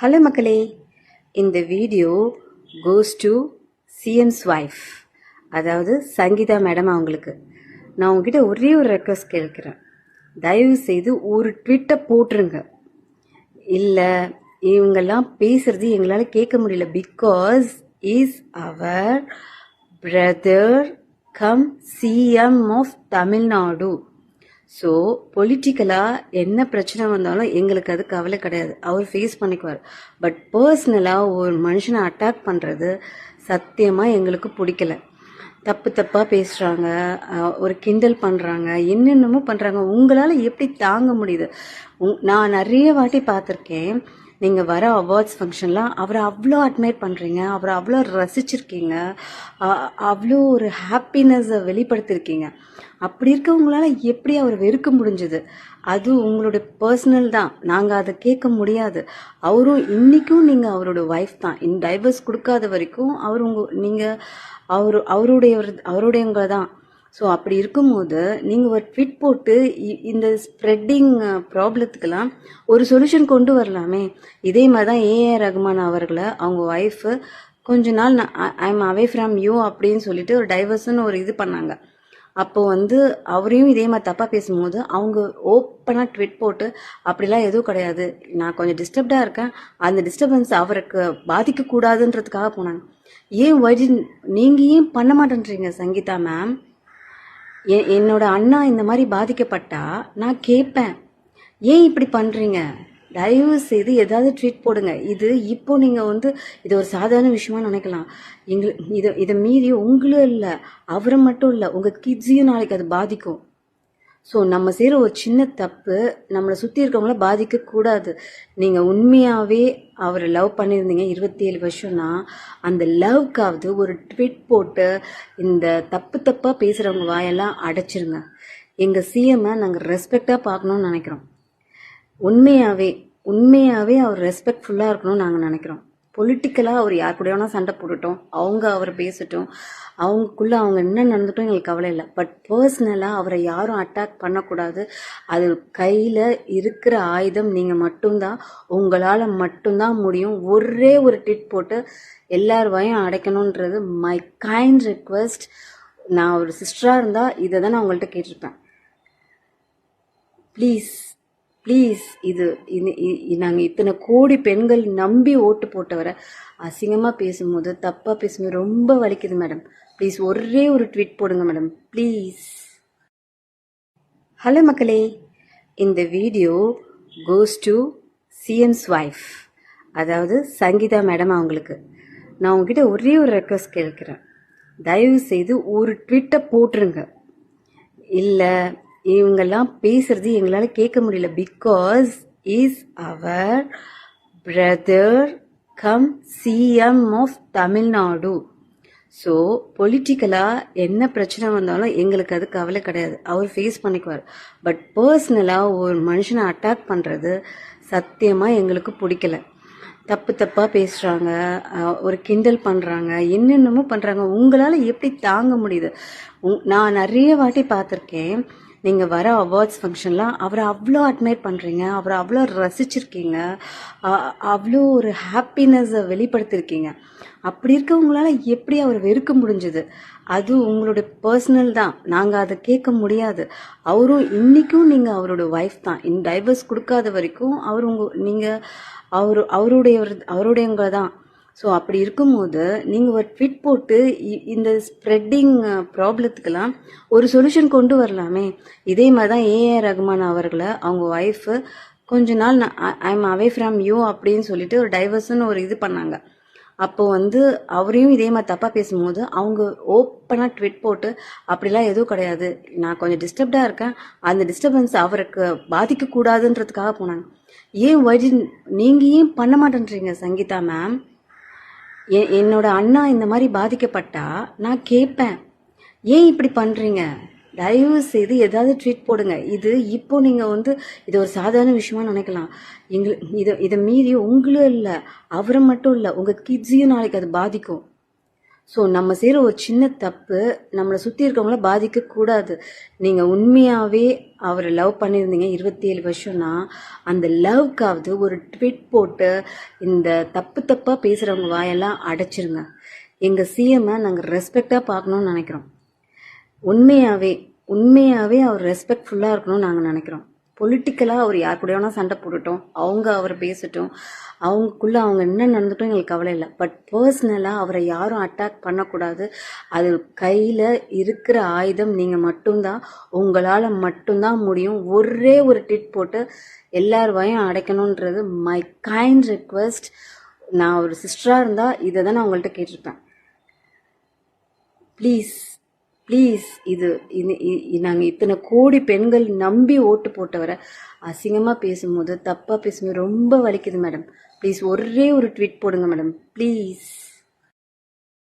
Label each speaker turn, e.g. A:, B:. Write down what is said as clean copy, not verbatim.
A: Hello மக்களே, இந்த video goes to CMs wife, அதாவது சங்கீதா மேடம் அவங்களுக்கு. நான் உங்ககிட்ட ஒரே ஒரு ரெக்வஸ்ட் கேட்குறேன். தயவு செய்து ஒரு ட்விட்டை போட்டுருங்க. இல்லை, இவங்கெல்லாம் பேசுறது எங்களால் கேட்க முடியல. பிகாஸ் இஸ் அவர் brother cum CM of Tamil Nadu. So பொலிட்டிக்கலாக என்ன பிரச்சனை வந்தாலும் எங்களுக்கு அது கவலை கிடையாது, அவர் ஃபேஸ் பண்ணிக்குவார். பட் பர்சனலாக ஒரு மனுஷனை அட்டாக் பண்ணுறது சத்தியமாக எங்களுக்கு பிடிக்கல. தப்பு தப்பாக பேசுகிறாங்க, ஒரு கிண்டல் பண்ணுறாங்க, என்னென்னமோ பண்ணுறாங்க. உங்களால் எப்படி தாங்க முடியுது? நான் நிறைய வாட்டி பார்த்துருக்கேன். நீங்கள் வர அவார்ட்ஸ் ஃபங்க்ஷன்லாம் அவரை அவ்வளோ அட்மையர் பண்ணுறீங்க, அவரை அவ்வளோ ரசிச்சிருக்கீங்க, அவ்வளோ ஒரு ஹாப்பினஸை வெளிப்படுத்திருக்கீங்க. அப்படி இருக்கவங்களால எப்படி அவர் வெறுக்க முடிஞ்சது? அது உங்களுடைய பர்சனல் தான், நாங்கள் அதை கேட்க முடியாது. அவரும் இன்றைக்கும் நீங்கள் அவரோட ஒய்ஃப் தான். டைவர்ஸ் கொடுக்காத வரைக்கும் அவர் நீங்கள் அவருடையவங்க தான். ஸோ அப்படி இருக்கும்போது நீங்கள் ஒரு ட்விட் போட்டு இந்த ஸ்ப்ரெட்டிங் ப்ராப்ளத்துக்கெல்லாம் ஒரு சொல்யூஷன் கொண்டு வரலாமே. இதே மாதிரி தான் ஏஆர் ரகுமான் அவர்களை அவங்க ஒய்ஃபு கொஞ்ச நாள் I am away from you அப்படின்னு சொல்லிட்டு ஒரு டைவர்ஸ்ன்னு ஒரு இது பண்ணாங்க. அப்போது அவரையும் இதே மாதிரி தப்பாக பேசும்போது அவங்க ஓப்பனாக ட்விட் போட்டு அப்படிலாம் எதுவும் கிடையாது, நான் கொஞ்சம் டிஸ்டர்ப்டாக இருக்கேன், அந்த டிஸ்டர்பன்ஸ் அவருக்கு பாதிக்கக்கூடாதுன்றதுக்காக போனாங்க. ஏன் நீங்கள் ஏன் பண்ண மாட்டேன்றீங்க சங்கீதா மேம்? என்னோட அண்ணா இந்த மாதிரி பாதிக்கப்பட்டா நான் கேட்பேன், ஏன் இப்படி பண்ணுறீங்க? தயவு செய்து ஏதாவது ட்வீட் போடுங்க. இது இப்போ நீங்கள் இது ஒரு சாதாரண விஷயமா நினைக்கலாம். இதை மீறி உங்களும் இல்லை, அவரை மட்டும் இல்லை, உங்கள் கிட்ஸையும் நாளைக்கு அது பாதிக்கும். ஸோ நம்ம செய்கிற ஒரு சின்ன தப்பு நம்மளை சுற்றி இருக்கவங்கள பாதிக்கக்கூடாது. நீங்கள் உண்மையாகவே அவரை லவ் பண்ணியிருந்தீங்க 27 வருஷம்னா அந்த லவ்க்காவது ஒரு ட்விட் போட்டு இந்த தப்பாக பேசுகிறவங்க வாயெல்லாம் அடைச்சிருங்க. எங்கள் சிஎம்மை நாங்கள் ரெஸ்பெக்டாக பார்க்கணுன்னு நினைக்கிறோம். உண்மையாகவே அவர் ரெஸ்பெக்ட்ஃபுல்லாக இருக்கணும்னு நாங்கள் நினைக்கிறோம். பொலிட்டிக்கலாக அவர் யார் கூட வேணால் சண்டை போட்டுட்டோம், அவர் பேசட்டும், அவங்களுக்குள்ளே அவங்க என்ன நடந்துட்டும் எங்களுக்கு கவலை இல்லை. பட் பர்சனலாக அவரை யாரும் அட்டாக் பண்ணக்கூடாது. அது கையில் இருக்கிற ஆயுதம் நீங்கள் மட்டும்தான், உங்களால் மட்டும்தான் முடியும். ஒரே ஒரு ட்விட் போட்டு எல்லார் வாயும் அடைக்கணுன்றது மை கைண்ட் ரிக்வெஸ்ட். நான் ஒரு சிஸ்டராக இருந்தால் இதை தான் நான் உங்கள்கிட்ட கேட்டிருப்பேன். ப்ளீஸ் இது நாங்கள் இத்தனை கோடி பெண்கள் நம்பி ஓட்டு போட்டவரை அசிங்கமாக பேசும்போது, தப்பாக பேசும்போது ரொம்ப வலிக்குது மேடம். ப்ளீஸ் ஒரே ஒரு ட்வீட் போடுங்க மேடம், ப்ளீஸ். ஹலோ மக்களே, இந்த video goes to CMs wife, அதாவது சங்கீதா மேடம் அவங்களுக்கு. நான் உங்ககிட்ட ஒரே ஒரு ரெக்வஸ்ட் கேட்குறேன். தயவு செய்து ஒரு ட்விட்டை போட்டுருங்க. இல்லை, இவங்கெல்லாம் பேசுறது எங்களால் கேட்க முடியல. பிகாஸ் இஸ் அவர் brother cum CM of Tamil Nadu. So பொலிட்டிக்கலாக என்ன பிரச்சனை வந்தாலும் எங்களுக்கு அது கவலை கிடையாது, அவர் ஃபேஸ் பண்ணிக்குவார். பட் பர்சனலாக ஒரு மனுஷனை அட்டாக் பண்ணுறது சத்தியமாக எங்களுக்கு பிடிக்கல. தப்பு தப்பாக பேசுகிறாங்க, ஒரு கிண்டல் பண்ணுறாங்க, என்னென்னமோ பண்ணுறாங்க. உங்களால் எப்படி தாங்க முடியுது? நான் நிறைய வாட்டி பார்த்துருக்கேன். நீங்கள் வர அவார்ட்ஸ் ஃபங்க்ஷன்லாம் அவரை அவ்வளோ அட்மையர் பண்ணுறீங்க, அவரை அவ்வளோ ரசிச்சிருக்கீங்க, அவ்வளோ ஒரு ஹாப்பினஸை வெளிப்படுத்திருக்கீங்க. அப்படி இருக்கவங்களால எப்படி அவர் வெறுக்க முடிஞ்சது? அது உங்களுடைய பர்சனல் தான், நாங்கள் அதை கேட்க முடியாது. அவரும் இன்றைக்கும் நீங்கள் அவரோட ஒய்ஃப் தான். டைவர்ஸ் கொடுக்காத வரைக்கும் நீங்கள் அவருடையவங்க தான். ஸோ அப்படி இருக்கும்போது நீங்கள் ஒரு ட்விட் போட்டு இந்த ஸ்ப்ரெட்டிங் ப்ராப்ளத்துக்கெல்லாம் ஒரு சொல்யூஷன் கொண்டு வரலாமே. இதே மாதிரி தான் ஏஆர் ரகுமான் அவர்களை அவங்க ஒய்ஃபு கொஞ்ச நாள் I am away from you அப்படின்னு சொல்லிட்டு ஒரு டைவர்ஸ்ன்னு ஒரு இது பண்ணாங்க. அப்போது அவரையும் இதே மாதிரி தப்பாக பேசும்போது அவங்க ஓப்பனாக ட்விட் போட்டு அப்படிலாம் எதுவும் கிடையாது, நான் கொஞ்சம் டிஸ்டர்ப்டாக இருக்கேன், அந்த டிஸ்டர்பன்ஸ் அவருக்கு பாதிக்கக்கூடாதுன்றதுக்காக போனாங்க. நீங்கள் ஏன் பண்ண மாட்டேன்றீங்க சங்கீதா மேம்? என்னோட அண்ணா இந்த மாதிரி பாதிக்கப்பட்டா நான் கேட்பேன், ஏன் இப்படி பண்ணுறீங்க? தயவு செய்து ஏதாவது ட்வீட் போடுங்க. இது இப்போ நீங்கள் இது ஒரு சாதாரண விஷயமா நினைக்கலாம். இதை மீறி உங்களும் இல்லை, அவரை மட்டும் இல்லை, உங்கள் கிட்ஸையும் நாளைக்கு அது பாதிக்கும். ஸோ நம்ம செய்கிற ஒரு சின்ன தப்பு நம்மளை சுற்றி இருக்கவங்கள பாதிக்கக்கூடாது. நீங்கள் உண்மையாகவே அவரை லவ் பண்ணியிருந்தீங்க 27 வருஷம்னா அந்த லவ்க்காவது ஒரு ட்விட் போட்டு இந்த தப்பு தப்பாக பேசுகிறவங்க வாயெல்லாம் அடைச்சிருங்க. எங்கள் சிஎம்மை நாங்கள் ரெஸ்பெக்டாக பார்க்கணுன்னு நினைக்கிறோம். உண்மையாகவே அவர் ரெஸ்பெக்ட்ஃபுல்லாக இருக்கணும்னு நாங்கள் நினைக்கிறோம். பொலிட்டிக்கலாக அவர் யார் கூட வேணால் சண்டை போட்டுட்டோம், அவர் பேசட்டும், அவங்களுக்குள்ள அவங்க என்ன நடந்துட்டோம் எங்களுக்கு கவலை இல்லை. பட் பர்சனலாக அவரை யாரும் அட்டாக் பண்ணக்கூடாது. அது கையில் இருக்கிற ஆயுதம் நீங்கள் மட்டும்தான், உங்களால் மட்டும்தான் முடியும். ஒரே ஒரு ட்வீட் போட்டு எல்லார் வாயும் அடைக்கணுன்றது மை கைண்ட் ரிக்வெஸ்ட். நான் ஒரு சிஸ்டராக இருந்தால் இதை தான் நான் உங்கள்கிட்ட கேட்டிருப்பேன். ப்ளீஸ் இது நாங்கள் இத்தனை கோடி பெண்கள் நம்பி ஓட்டு போட்டவரை அசிங்கமாக பேசும்போது, தப்பாக பேசும்போது ரொம்ப வலிக்குது மேடம். ப்ளீஸ் ஒரே ஒரு ட்வீட் போடுங்க மேடம், ப்ளீஸ்.